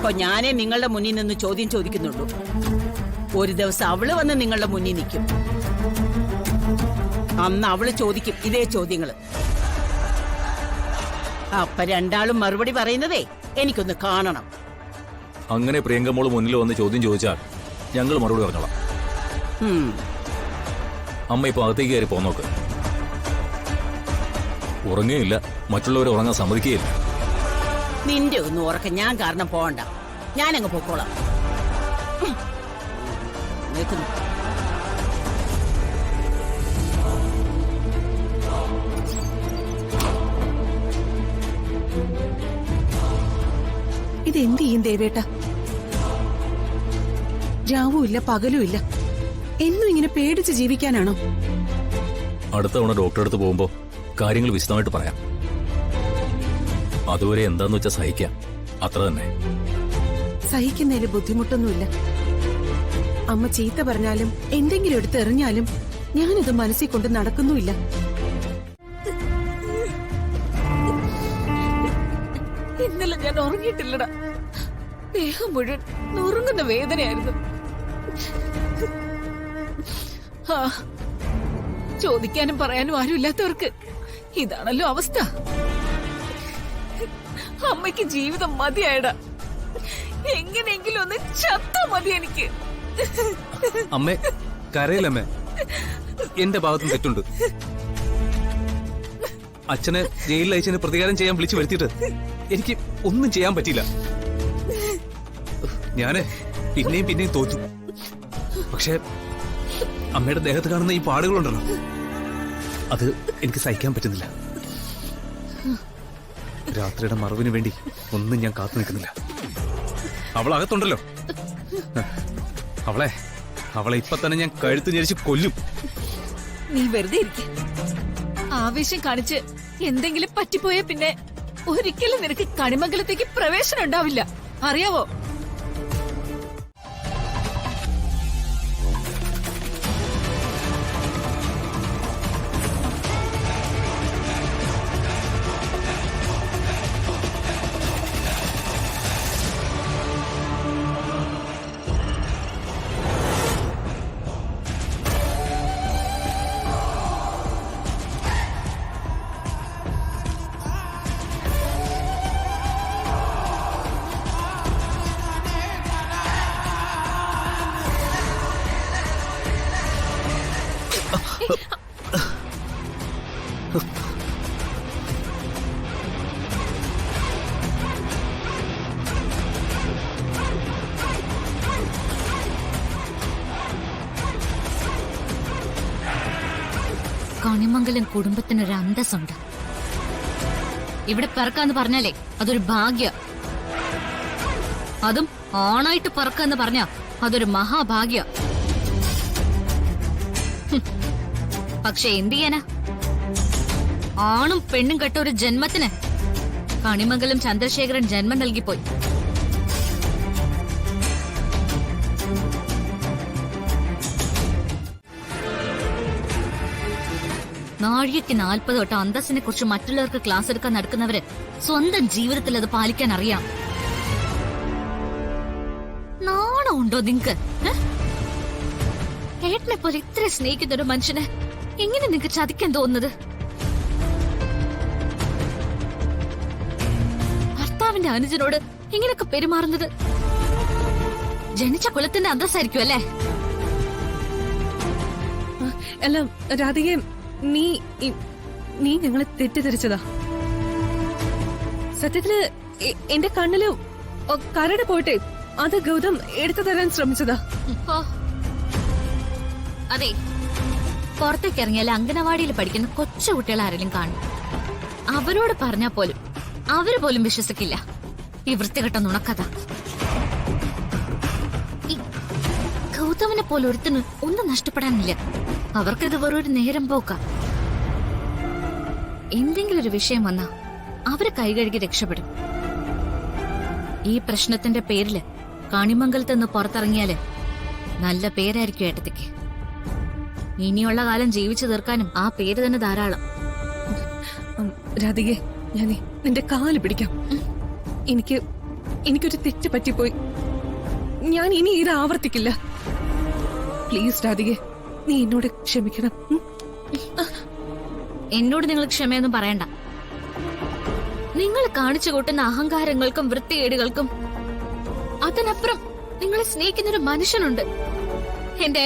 ഇപ്പൊ ഞാനേ നിങ്ങളുടെ മുന്നിൽ നിന്ന് ചോദ്യം ചോദിക്കുന്നുള്ളൂ. ഒരു ദിവസം അവള് വന്ന് നിങ്ങളുടെ മുന്നിൽ നിൽക്കും. അന്ന് അവള് ചോദിക്കും ഇതേ ചോദ്യങ്ങള്. അപ്പൊ രണ്ടാളും മറുപടി പറയുന്നതേ എനിക്കൊന്ന് കാണണം. അങ്ങനെ പ്രിയങ്കമോള് മുന്നിൽ വന്ന് ചോദ്യം ചോദിച്ചാൽ ഞങ്ങൾ മറുപടി പറഞ്ഞോളാം. അമ്മ ഇപ്പൊ അകത്തേക്ക് കയറി പോന്നോക്ക്. ഉറങ്ങുകയില്ല, മറ്റുള്ളവരെ ഉറങ്ങാൻ സമ്മതിക്കുകയില്ല. നിന്റെ ഒന്നും ഉറക്കം ഞാൻ കാരണം പോകണ്ട, ഞാനങ്ങ് പൊക്കോളാം. നിൽക്കുന്നു. ഇതെന്ത് ചെയ്യും ദേവേട്ട? രാവും ഇല്ല പകലും ഇല്ല, എന്നും ഇങ്ങനെ പേടിച്ച് ജീവിക്കാനാണോ? അടുത്ത തവണ ഡോക്ടറെ അടുത്ത് പോകുമ്പോ കാര്യങ്ങൾ വിശദമായിട്ട് പറയാം. അതുവരെ എന്താന്ന് വെച്ചാൽ സഹിക്കാം, അത്ര തന്നെ. സഹിക്കുന്നതിൽ ബുദ്ധിമുട്ടൊന്നുമില്ല. അമ്മ ചീത്ത പറഞ്ഞാലും എന്തെങ്കിലും എടുത്ത് എറിഞ്ഞാലും ഞാനിത് മനസ്സിൽ കൊണ്ട് നടക്കുന്നുമില്ല. ഇന്നലെ ഞാൻ ഉറങ്ങിയിട്ടില്ലടാ. ദേഹം മുഴുവൻ നുറുങ്ങുന്ന വേദനയായിരുന്നു. ചോദിക്കാനും പറയാനും ആരുമില്ലാത്തവർക്ക് ഇതാണല്ലോ അവസ്ഥ. അമ്മയ്ക്ക് ജീവിതം മതിയായടാ. എങ്ങനെയെങ്കിലും ഒന്ന് ചത്താ മതി എനിക്ക്. അമ്മേ കരയില്ലമ്മേ, എന്റെ ഭാഗത്തും തെറ്റുണ്ട്. അച്ഛനെ ജയിലിൽ അയച്ചതിന് പ്രതികാരം ചെയ്യാൻ വിളിച്ചു വരുത്തിയിട്ട് എനിക്ക് ഒന്നും ചെയ്യാൻ പറ്റിയില്ല. ഞാന് പിന്നെയും തോറ്റു. പക്ഷെ അമ്മയുടെ ദേഹത്ത് കാണുന്ന ഈ പാടുകളുണ്ടല്ലോ, അത് എനിക്ക് സഹിക്കാൻ പറ്റുന്നില്ല. രാത്രിയുടെ മറവിന് വേണ്ടി ഒന്നും ഞാൻ കാത്തു നിൽക്കുന്നില്ല. അവളകത്തുണ്ടല്ലോ, അവളെ ഇപ്പൊ തന്നെ ഞാൻ കഴുത്ത് ഞെരിച്ച് കൊല്ലും. നീ വെറുതെ ഇരിക്ക. ആവേശം കാണിച്ച് എന്തെങ്കിലും പറ്റിപ്പോയാ പിന്നെ ഒരിക്കലും നിനക്ക് കണിമംഗലത്തേക്ക് പ്രവേശനം ഉണ്ടാവില്ല, അറിയാവോ? കണിമംഗലം കുടുംബത്തിനൊരു അന്തസ്സുണ്ട്. ഇവിടെ പിറക്കാന്ന് പറഞ്ഞാലേ അതൊരു ഭാഗ്യ. അതും ആണായിട്ട് പറക്കാന്ന് പറഞ്ഞാ അതൊരു മഹാഭാഗ്യ. പക്ഷെ എന്ത് ചെയ്യാനാ, ആണും പെണ്ണും കെട്ട ഒരു ജന്മത്തിന് കണിമംഗലം ചന്ദ്രശേഖരൻ ജന്മം നൽകിപ്പോയി. നാഴികയ്ക്ക് 40 തൊട്ട് അന്തസ്സിനെ കുറിച്ച് മറ്റുള്ളവർക്ക് ക്ലാസ് എടുക്കാൻ നടക്കുന്നവര് സ്വന്തം ജീവിതത്തിൽ അത് പാലിക്കാൻ അറിയാം. നാണം ഉണ്ടോ നിങ്ങക്ക്? ഏട്ടനെ പോലെ ഇത്ര സ്നേഹിക്കുന്ന ഒരു മനുഷ്യനെ എങ്ങനെ നിങ്ങക്ക് ചതിക്കാൻ തോന്നുന്നത്? ഭർത്താവിന്റെ അനുജനോട് ഇങ്ങനെയൊക്കെ പെരുമാറുന്നത് ജനിച്ച കുലത്തിന്റെ അന്തസ്സായിരിക്കും അല്ലേ? അല്ല രാധികെ, നീ ഞങ്ങളെ തെറ്റിദ്ധരിച്ചതാ. സത്യത്തില് എന്റെ കണ്ണില് കരട് പോയിട്ടെ അത് ഗൗതം എടുത്തു തരാൻ ശ്രമിച്ചതാ. അതെ, പുറത്തേക്ക് ഇറങ്ങിയാൽ അംഗനവാടിയിൽ പഠിക്കുന്ന കൊച്ചു കുട്ടികൾ ആരെങ്കിലും കാണും. അവരോട് പറഞ്ഞാൽ പോലും അവര് പോലും വിശ്വസിക്കില്ല ഈ വൃത്തികെട്ട നുണക്കഥ. ഈ ഗൗതമിനെ പോലെ ഒരുത്തിന് ഒന്നും നഷ്ടപ്പെടാനില്ല. അവർക്കിത് വെറൊരു നേരം പോക്ക. എന്തെങ്കിലും ഒരു വിഷയം വന്നാ അവര് കൈകഴുകി രക്ഷപ്പെടും. ഈ പ്രശ്നത്തിന്റെ പേരില് കണിമംഗലത്ത് നിന്ന് പുറത്തിറങ്ങിയാല് നല്ല പേരായിരിക്കും ഏട്ടത്തിക്ക്. ഇനിയുള്ള കാലം ജീവിച്ചു തീർക്കാനും ആ പേര് തന്നെ ധാരാളം. രാധികെ, ഞാനേ നിന്റെ കാല് പിടിക്കാം. എനിക്ക് എനിക്കൊരു തെറ്റ് പറ്റിപ്പോയി. ഞാൻ ഇനി ഇത് ആവർത്തിക്കില്ല. പ്ലീസ് രാധികെ, നീ എന്നോട് ക്ഷമിക്കണം. എന്നോട് നിങ്ങൾ ക്ഷമയൊന്നും പറയണ്ട. നിങ്ങൾ കാണിച്ചു കൂട്ടുന്ന അഹങ്കാരങ്ങൾക്കും വൃത്തികേടുകൾക്കും അതിനപ്പുറം നിങ്ങളെ സ്നേഹിക്കുന്നൊരു മനുഷ്യനുണ്ട്. എന്റെ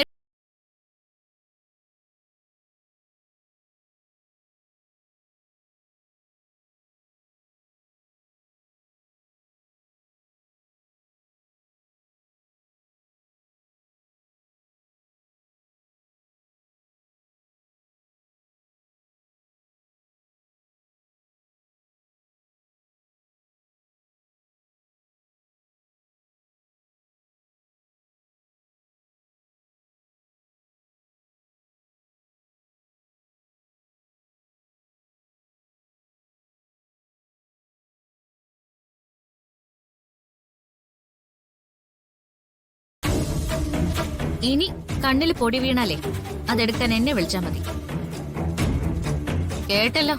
ഇനി കണ്ണിൽ പൊടി വീണാലേ അതെടുക്കാൻ എന്നെ വിളിച്ചാ മതി. കേട്ടല്ലോ?